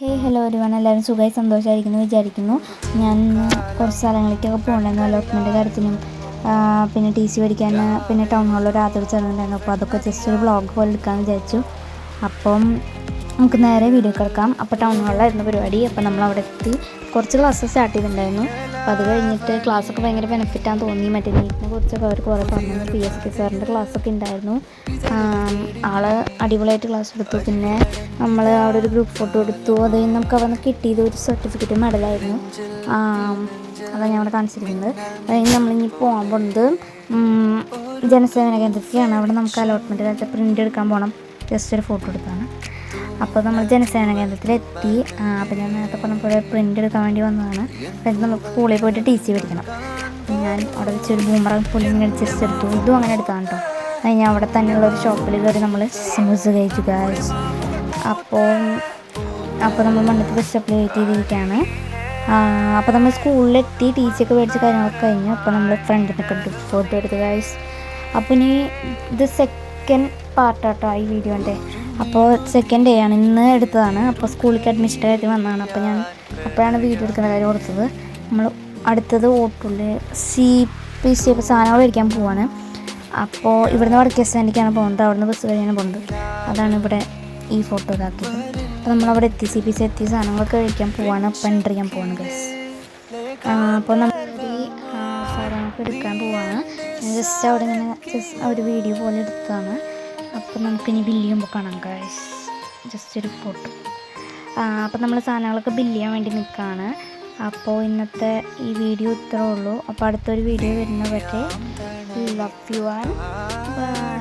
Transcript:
Hello everyone, എല്ലാവരും സുഖമായി സന്തോഷമായിരിക്കുന്നു വിചാരിക്കുന്നു. ഞാൻ കുറച്ച് സ്ഥലങ്ങളിലേക്കൊക്കെ പോകണ്ടായിരുന്നു, അലോട്ട്മെൻറ്റ് കാര്യത്തിനും പിന്നെ ടി സി മേടിക്കാൻ, പിന്നെ ടൗൺ ഹാളിൽ ഒരു ആദർ ചേർന്നിട്ടുണ്ടായിരുന്നു. അപ്പോൾ അതൊക്കെ ജസ്റ്റ് ഒരു വ്ളോഗ് പോലെ എടുക്കാമെന്ന് വിചാരിച്ചു. അപ്പം നമുക്ക് നേരെ വീഡിയോ കിടക്കാം. അപ്പോൾ ടൗൺ ഹാളിലായിരുന്നു പരിപാടി. അപ്പോൾ നമ്മളവിടെ എത്തി. കുറച്ച് ക്ലാസ് സ്റ്റാർട്ട് ചെയ്തിട്ടുണ്ടായിരുന്നു. അപ്പോൾ അത് കഴിഞ്ഞിട്ട് ക്ലാസ്സൊക്കെ ഭയങ്കര ബെനിഫിറ്റാന്ന് തോന്നി. മറ്റേ നീറ്റിനെ കുറിച്ചൊക്കെ അവർ കുറേ പറഞ്ഞു. PSK സാറിൻ്റെ ക്ലാസ്സൊക്കെ ഉണ്ടായിരുന്നു. ആൾ അടിപൊളിയായിട്ട് ക്ലാസ് എടുത്തു. പിന്നെ നമ്മൾ അവിടെ ഒരു ഗ്രൂപ്പ് ഫോട്ടോ എടുത്തു. അത് കഴിഞ്ഞ് നമുക്ക് അവിടെ നിന്ന് കിട്ടിയത് ഒരു സർട്ടിഫിക്കറ്റ് മെഡലായിരുന്നു. അതാണ് ഞാൻ അവിടെ കാണിച്ചിരിക്കുന്നത്. അത് കഴിഞ്ഞ് നമ്മളിനി പോകാൻ പോകുന്നത് ജനസേവന കേന്ദ്രത്തിലാണ്. അവിടെ നമുക്ക് അലോട്ട്മെൻറ്റ് കാലത്ത് പ്രിൻ്റ് എടുക്കാൻ പോകണം. ജസ്റ്റ് ഒരു ഫോട്ടോ എടുത്താണ്. അപ്പോൾ നമ്മൾ ജനസേവന കേന്ദ്രത്തിലെത്തി. അപ്പോൾ ഞാൻ നേരത്തെ പറഞ്ഞപ്പോൾ പ്രിൻ്റ് എടുക്കാൻ വേണ്ടി വന്നതാണ്. അപ്പം നമ്മൾ സ്കൂളിൽ പോയിട്ട് TC മേടിക്കണം. ഞാൻ അവിടെ വെച്ചൊരു ബൂമറാങ് പുല്ലിങ്ങനെ ജസ്റ്റ് എടുത്തു. ഇതും അങ്ങനെ എടുത്താണ് കേട്ടോ. കഴിഞ്ഞാൽ അവിടെ തന്നെയുള്ള ഒരു ഷോപ്പിൽ കയറി നമ്മൾ സ്മൂസ് കഴിച്ചു ഗായ്സ്. അപ്പോൾ നമ്മൾ മണ്ണത്ത് ബസ് സ്റ്റോപ്പിൽ വെയിറ്റ് ചെയ്തിരിക്കുകയാണ്. അപ്പോൾ നമ്മൾ സ്കൂളിലെത്തി. TC ഒക്കെ മേടിച്ച കാര്യങ്ങളൊക്കെ കഴിഞ്ഞു. അപ്പോൾ നമ്മൾ ഫ്രണ്ടിനെ കണ്ടു ഫോട്ടോ എടുത്തു ഗായ്സ്. അപ്പോൾ ഇനി ഇത് സെക്കൻഡ് പാർട്ടാട്ടോ ഈ വീഡിയോൻ്റെ. അപ്പോൾ സെക്കൻഡ് ഡേ ആണ്, ഇന്ന് എടുത്തതാണ്. അപ്പോൾ സ്കൂളിലേക്ക് അഡ്മിഷൻ്റെ കാര്യത്തിൽ വന്നതാണ്. അപ്പോൾ ഞാൻ അപ്പോഴാണ് വീഡിയോ എടുക്കുന്ന കാര്യം ഓർത്തത്. നമ്മൾ അടുത്തത് ഓട്ടുള്ളിൽ CPC അപ്പോൾ സാധനങ്ങൾ മേടിക്കാൻ പോവാണ്. അപ്പോൾ ഇവിടുന്ന് വടക്കേ സ്റ്റാൻഡിലേക്കാണ് പോകുന്നത്. അവിടുന്ന് ബസ് കഴിഞ്ഞാണ് പോകുന്നത്. അതാണ് ഇവിടെ ഈ ഫോട്ടോ ഇതാക്കിയത്. അപ്പോൾ നമ്മളവിടെ എത്തി, CPC എത്തി, സാധനങ്ങളൊക്കെ കഴിക്കാൻ പോവാണ്. അപ്പോൾ എൻ്റർ ചെയ്യാൻ പോവാണ് ഗൈസ്. അപ്പോൾ നമ്മൾ ഈ സാധനങ്ങളൊക്കെ എടുക്കാൻ പോവാണ്. ജസ്റ്റ് അവിടെ ഇങ്ങനെ ഒരു വീഡിയോ പോലെ എടുത്തതാണ്. അപ്പോൾ നമുക്കിനി ബില്ല് ചെയ്യുമ്പോൾ കാണാം ഗൈസ്. ജസ്റ്റ് ഒരു ഫോട്ടോ. അപ്പോൾ നമ്മൾ സാധനങ്ങളൊക്കെ ബില്ല് ചെയ്യാൻ വേണ്ടി നിൽക്കുകയാണ്. അപ്പോൾ ഇന്നത്തെ ഈ വീഡിയോ ഇത്രേ ഉള്ളൂ. അപ്പോൾ അടുത്തൊരു വീഡിയോ വരുന്നവരെ ലവ് യു ആൻഡ് ബൈ.